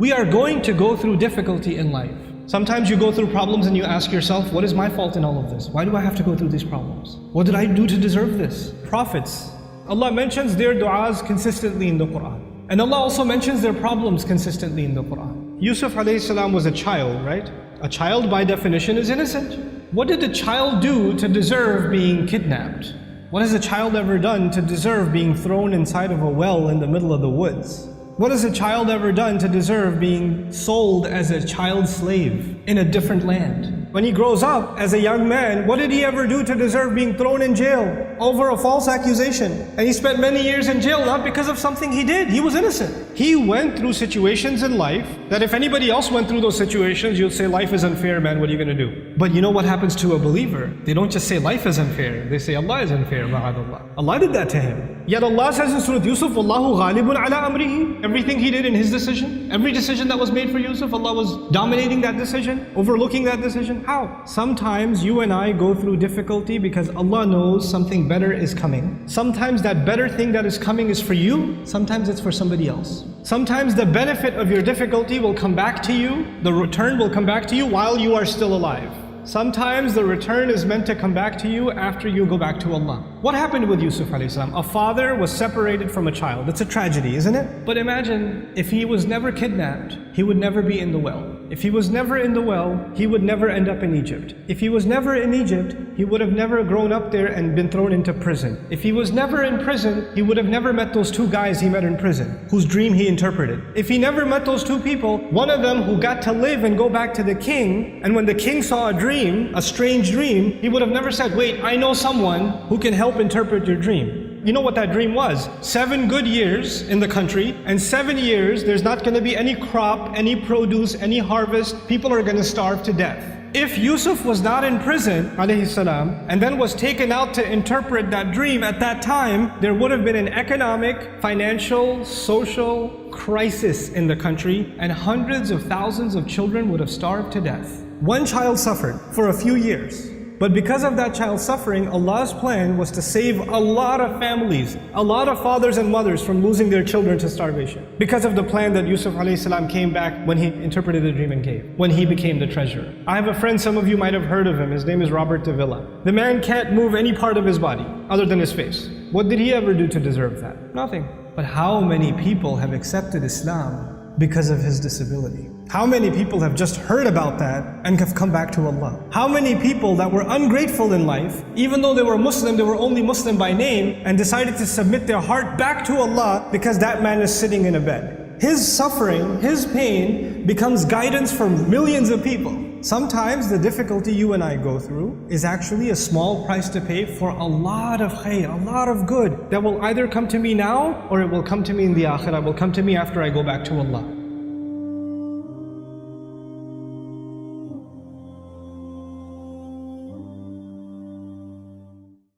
We are going to go through difficulty in life. Sometimes you go through problems and you ask yourself, what is my fault in all of this? Why do I have to go through these problems? What did I do to deserve this? Prophets, Allah mentions their du'as consistently in the Quran. And Allah also mentions their problems consistently in the Quran. Yusuf alayhi salam was a child, right? A child by definition is innocent. What did the child do to deserve being kidnapped? What has a child ever done to deserve being thrown inside of a well in the middle of the woods? What has a child ever done to deserve being sold as a child slave in a different land? When he grows up as a young man, what did he ever do to deserve being thrown in jail over a false accusation? And he spent many years in jail not because of something he did. He was innocent. He went through situations in life that if anybody else went through those situations, you'd say, life is unfair, man, what are you going to do? But you know what happens to a believer? They don't just say life is unfair. They say Allah is unfair, ma'adallah. Allah did that to him. Yet Allah says in Surah Yusuf, Wallahu ghalibun ala amrihi. Everything he did in his decision, every decision that was made for Yusuf, Allah was dominating that decision, overlooking that decision. How? Sometimes you and I go through difficulty because Allah knows something better is coming. Sometimes that better thing that is coming is for you, sometimes it's for somebody else. Sometimes the benefit of your difficulty will come back to you, the return will come back to you while you are still alive. Sometimes the return is meant to come back to you after you go back to Allah. What happened with Yusuf alayhi salam? A father was separated from a child. It's a tragedy, isn't it? But imagine if he was never kidnapped, he would never be in the well. If he was never in the well, he would never end up in Egypt. If he was never in Egypt, he would have never grown up there and been thrown into prison. If he was never in prison, he would have never met those two guys he met in prison, whose dream he interpreted. If he never met those two people, one of them who got to live and go back to the king, and when the king saw a dream, a strange dream, he would have never said, wait, I know someone who can help interpret your dream. You know what that dream was? 7 good years in the country, and 7 years there's not going to be any crop, any produce, any harvest. People are going to starve to death. If Yusuf was not in prison, alayhi salam, and then was taken out to interpret that dream at that time, there would have been an economic, financial, social crisis in the country, and hundreds of thousands of children would have starved to death. One child suffered for a few years. But because of that child suffering, Allah's plan was to save a lot of families, a lot of fathers and mothers from losing their children to starvation. Because of the plan that Yusuf alayhi salam came back when he interpreted the dream and gave, when he became the treasurer. I have a friend, some of you might have heard of him, his name is Robert de Villa. The man can't move any part of his body other than his face. What did he ever do to deserve that? Nothing. But how many people have accepted Islam because of his disability? How many people have just heard about that and have come back to Allah? How many people that were ungrateful in life, even though they were Muslim, they were only Muslim by name, and decided to submit their heart back to Allah because that man is sitting in a bed. His suffering, his pain becomes guidance for millions of people. Sometimes the difficulty you and I go through is actually a small price to pay for a lot of khair, a lot of good that will either come to me now or it will come to me in the akhirah, will come to me after I go back to Allah.